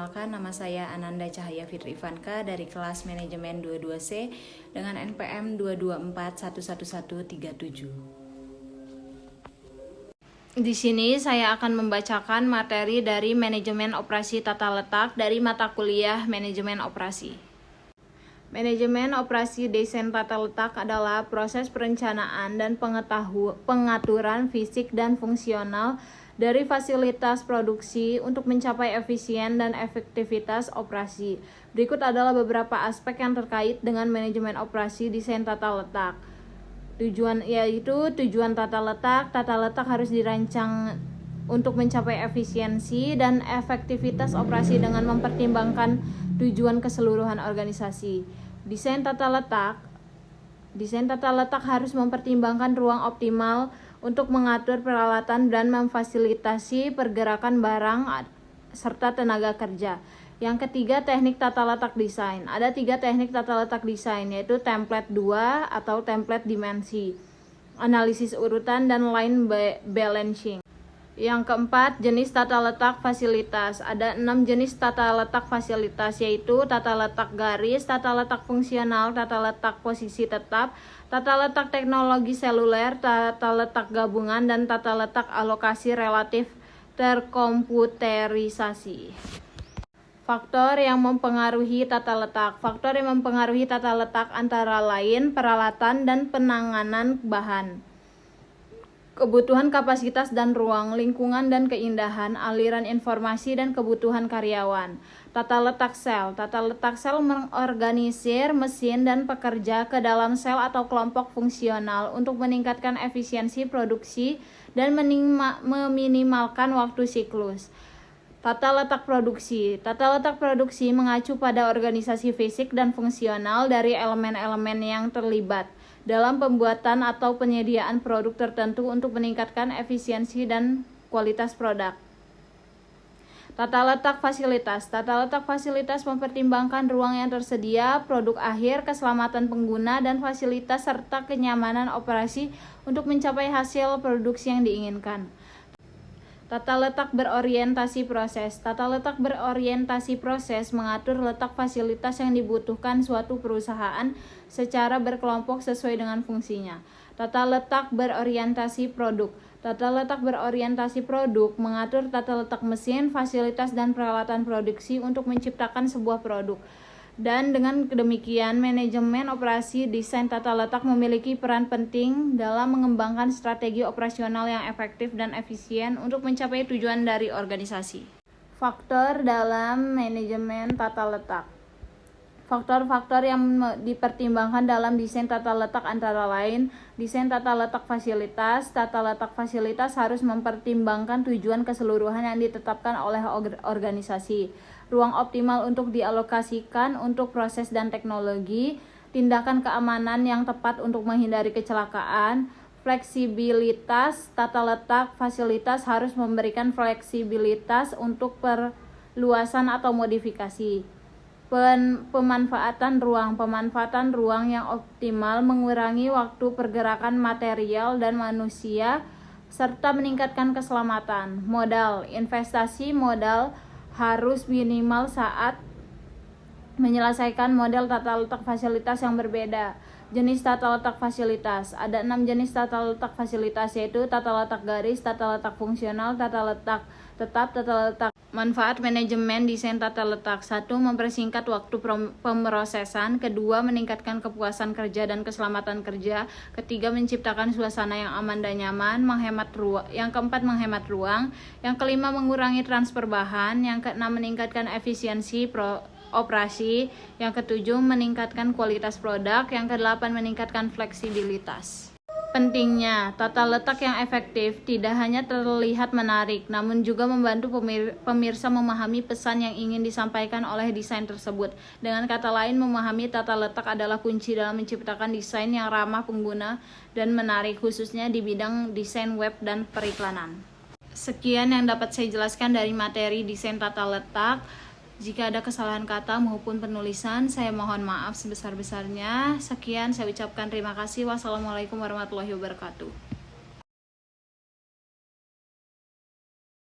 Perkenalkan, nama saya Ananda Cahaya Fitri Ivanka dari kelas Manajemen 22C dengan NPM 224111137. Di sini saya akan membacakan materi dari Manajemen Operasi Tata Letak dari mata kuliah Manajemen Operasi. Manajemen operasi desain tata letak adalah proses perencanaan dan pengaturan fisik dan fungsional dari fasilitas produksi untuk mencapai efisien dan efektivitas operasi. Berikut adalah beberapa aspek yang terkait dengan manajemen operasi desain tata letak. Tujuan tata letak harus dirancang untuk mencapai efisiensi dan efektivitas operasi dengan mempertimbangkan tujuan keseluruhan organisasi. Desain tata letak harus mempertimbangkan ruang optimal untuk mengatur peralatan dan memfasilitasi pergerakan barang serta tenaga kerja. Yang ketiga, teknik tata letak desain. Ada 3 teknik tata letak desain, yaitu template 2 atau template dimensi, analisis urutan, dan line balancing. Yang keempat, jenis tata letak fasilitas. Ada 6 jenis tata letak fasilitas, yaitu tata letak garis, tata letak fungsional, tata letak posisi tetap, tata letak teknologi seluler, tata letak gabungan, dan tata letak alokasi relatif terkomputerisasi. Faktor yang mempengaruhi tata letak. Faktor yang mempengaruhi tata letak antara lain peralatan dan penanganan bahan, kebutuhan kapasitas dan ruang, lingkungan dan keindahan, aliran informasi dan kebutuhan karyawan. Tata letak sel. Tata letak sel mengorganisir mesin dan pekerja ke dalam sel atau kelompok fungsional untuk meningkatkan efisiensi produksi dan meminimalkan waktu siklus. Tata letak produksi. Tata letak produksi mengacu pada organisasi fisik dan fungsional dari elemen-elemen yang terlibat dalam pembuatan atau penyediaan produk tertentu untuk meningkatkan efisiensi dan kualitas produk. Tata letak fasilitas. Tata letak fasilitas mempertimbangkan ruang yang tersedia, produk akhir, keselamatan pengguna, dan fasilitas serta kenyamanan operasi untuk mencapai hasil produksi yang diinginkan. Tata letak berorientasi proses. Tata letak berorientasi proses mengatur letak fasilitas yang dibutuhkan suatu perusahaan secara berkelompok sesuai dengan fungsinya. Tata letak berorientasi produk. Tata letak berorientasi produk mengatur tata letak mesin, fasilitas, dan peralatan produksi untuk menciptakan sebuah produk. Dan dengan demikian, manajemen operasi desain tata letak memiliki peran penting dalam mengembangkan strategi operasional yang efektif dan efisien untuk mencapai tujuan dari organisasi. Faktor dalam manajemen tata letak. Faktor-faktor yang dipertimbangkan dalam desain tata letak antara lain desain tata letak fasilitas. Tata letak fasilitas harus mempertimbangkan tujuan keseluruhan yang ditetapkan oleh organisasi, ruang optimal untuk dialokasikan untuk proses dan teknologi, tindakan keamanan yang tepat untuk menghindari kecelakaan, fleksibilitas. Tata letak fasilitas harus memberikan fleksibilitas untuk perluasan atau modifikasi. Pemanfaatan ruang yang optimal mengurangi waktu pergerakan material dan manusia serta meningkatkan keselamatan. Modal. Investasi modal harus minimal saat menyelesaikan model tata letak fasilitas yang berbeda. Jenis tata letak fasilitas. Ada 6 jenis tata letak fasilitas, yaitu tata letak garis, tata letak fungsional, tata letak tetap, tata letak. Manfaat manajemen desain tata letak. 1. Mempersingkat waktu pemrosesan. 2. Meningkatkan kepuasan kerja dan keselamatan kerja. 3. Menciptakan suasana yang aman dan nyaman. Menghemat ruang. Yang keempat, menghemat ruang. Yang kelima, mengurangi transfer bahan. Yang keenam, meningkatkan efisiensi operasi. Yang ketujuh, meningkatkan kualitas produk. Yang kedelapan, meningkatkan fleksibilitas. Pentingnya, tata letak yang efektif tidak hanya terlihat menarik, namun juga membantu pemirsa memahami pesan yang ingin disampaikan oleh desain tersebut. Dengan kata lain, memahami tata letak adalah kunci dalam menciptakan desain yang ramah pengguna dan menarik, khususnya di bidang desain web dan periklanan. Sekian yang dapat saya jelaskan dari materi desain tata letak. Jika ada kesalahan kata maupun penulisan, saya mohon maaf sebesar-besarnya. Sekian, saya ucapkan terima kasih. Wassalamualaikum warahmatullahi wabarakatuh.